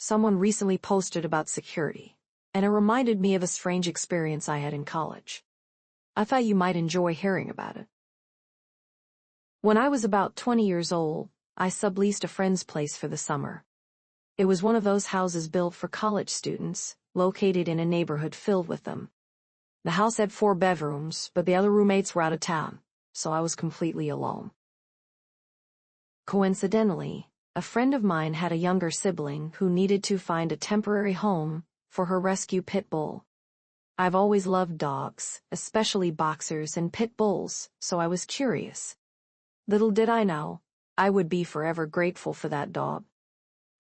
Someone recently posted about security, and it reminded me of a strange experience I had in college. I thought you might enjoy hearing about it. When I was about 20 years old, I subleased a friend's place for the summer. It was one of those houses built for college students, located in a neighborhood filled with them. The house had 4 bedrooms, but the other roommates were out of town, so I was completely alone. Coincidentally, a friend of mine had a younger sibling who needed to find a temporary home for her rescue pit bull. I've always loved dogs, especially boxers and pit bulls, so I was curious. Little did I know, I would be forever grateful for that dog.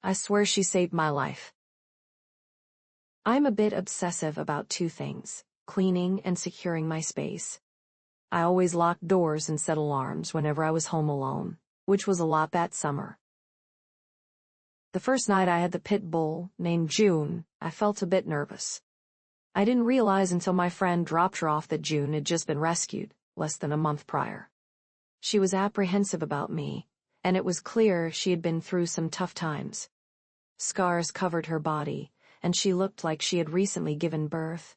I swear she saved my life. I'm a bit obsessive about 2 things, cleaning and securing my space. I always locked doors and set alarms whenever I was home alone, which was a lot that summer. The first night I had the pit bull, named June, I felt a bit nervous. I didn't realize until my friend dropped her off that June had just been rescued, less than a month prior. She was apprehensive about me, and it was clear she had been through some tough times. Scars covered her body, and she looked like she had recently given birth.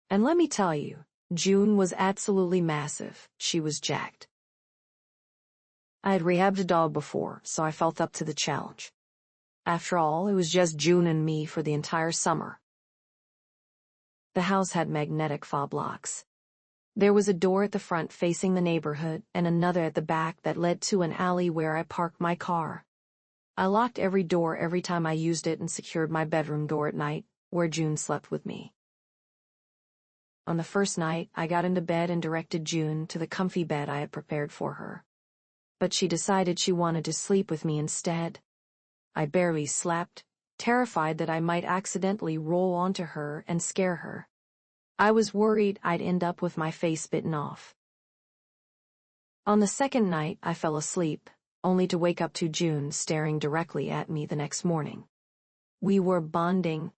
And let me tell you, June was absolutely massive. She was jacked. I had rehabbed a dog before, so I felt up to the challenge. After all, it was just June and me for the entire summer. The house had magnetic fob locks. There was a door at the front facing the neighborhood and another at the back that led to an alley where I parked my car. I locked every door every time I used it and secured my bedroom door at night, where June slept with me. On the first night, I got into bed and directed June to the comfy bed I had prepared for her. But she decided she wanted to sleep with me instead. I barely slept, terrified that I might accidentally roll onto her and scare her. I was worried I'd end up with my face bitten off. On the second night, I fell asleep, only to wake up to June staring directly at me the next morning. We were bonding.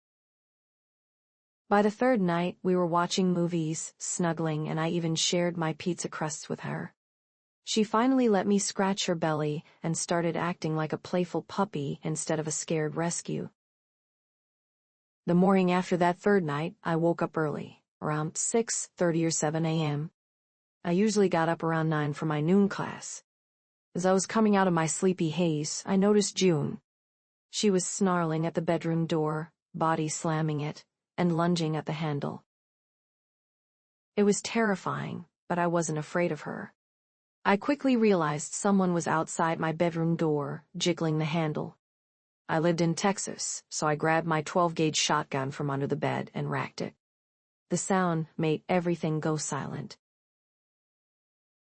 By the third night, we were watching movies, snuggling, and I even shared my pizza crusts with her. She finally let me scratch her belly and started acting like a playful puppy instead of a scared rescue. The morning after that third night, I woke up early, around 6:30 or 7 a.m. I usually got up around 9 for my noon class. As I was coming out of my sleepy haze, I noticed June. She was snarling at the bedroom door, body slamming it, and lunging at the handle. It was terrifying, but I wasn't afraid of her. I quickly realized someone was outside my bedroom door, jiggling the handle. I lived in Texas, so I grabbed my 12-gauge shotgun from under the bed and racked it. The sound made everything go silent.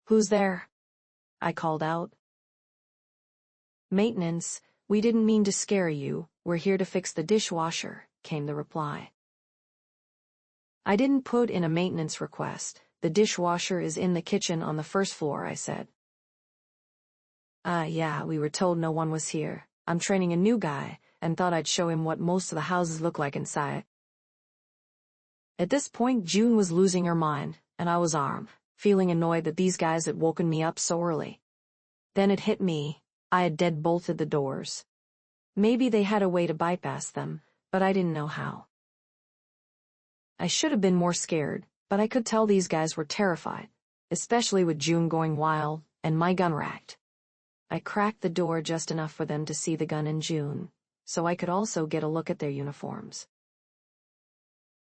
"Who's there?" I called out. "Maintenance, we didn't mean to scare you. We're here to fix the dishwasher," came the reply. "I didn't put in a maintenance request. The dishwasher is in the kitchen on the first floor," I said. Yeah, we were told no one was here. I'm training a new guy, and thought I'd show him what most of the houses look like inside." At this point, June was losing her mind, and I was armed, feeling annoyed that these guys had woken me up so early. Then it hit me. I had deadbolted the doors. Maybe they had a way to bypass them, but I didn't know how. I should have been more scared, but I could tell these guys were terrified, especially with June going wild and my gun racked. I cracked the door just enough for them to see the gun and June, so I could also get a look at their uniforms.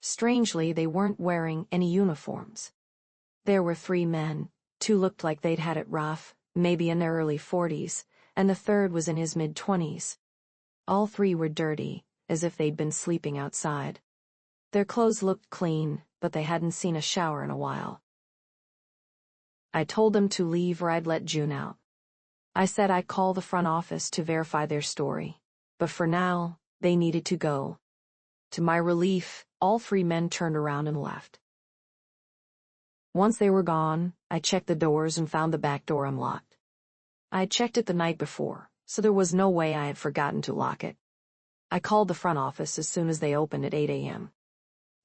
Strangely, they weren't wearing any uniforms. There were 3 men. 2 looked like they'd had it rough, maybe in their early 40s, and the third was in his mid-20s. All 3 were dirty, as if they'd been sleeping outside. Their clothes looked clean, but they hadn't seen a shower in a while. I told them to leave or I'd let June out. I said I'd call the front office to verify their story, but for now, they needed to go. To my relief, all 3 men turned around and left. Once they were gone, I checked the doors and found the back door unlocked. I had checked it the night before, so there was no way I had forgotten to lock it. I called the front office as soon as they opened at 8 a.m.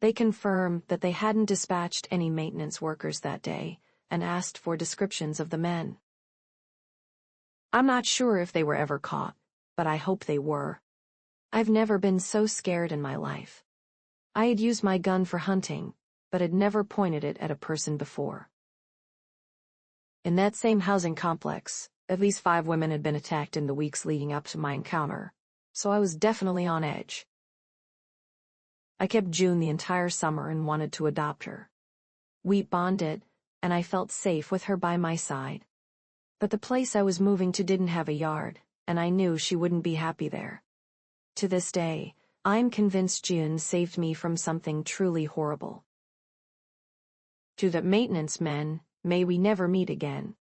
They confirmed that they hadn't dispatched any maintenance workers that day and asked for descriptions of the men. I'm not sure if they were ever caught, but I hope they were. I've never been so scared in my life. I had used my gun for hunting, but had never pointed it at a person before. In that same housing complex, at least 5 women had been attacked in the weeks leading up to my encounter, so I was definitely on edge. I kept June the entire summer and wanted to adopt her. We bonded, and I felt safe with her by my side. But the place I was moving to didn't have a yard, and I knew she wouldn't be happy there. To this day, I'm convinced June saved me from something truly horrible. To the maintenance men, may we never meet again.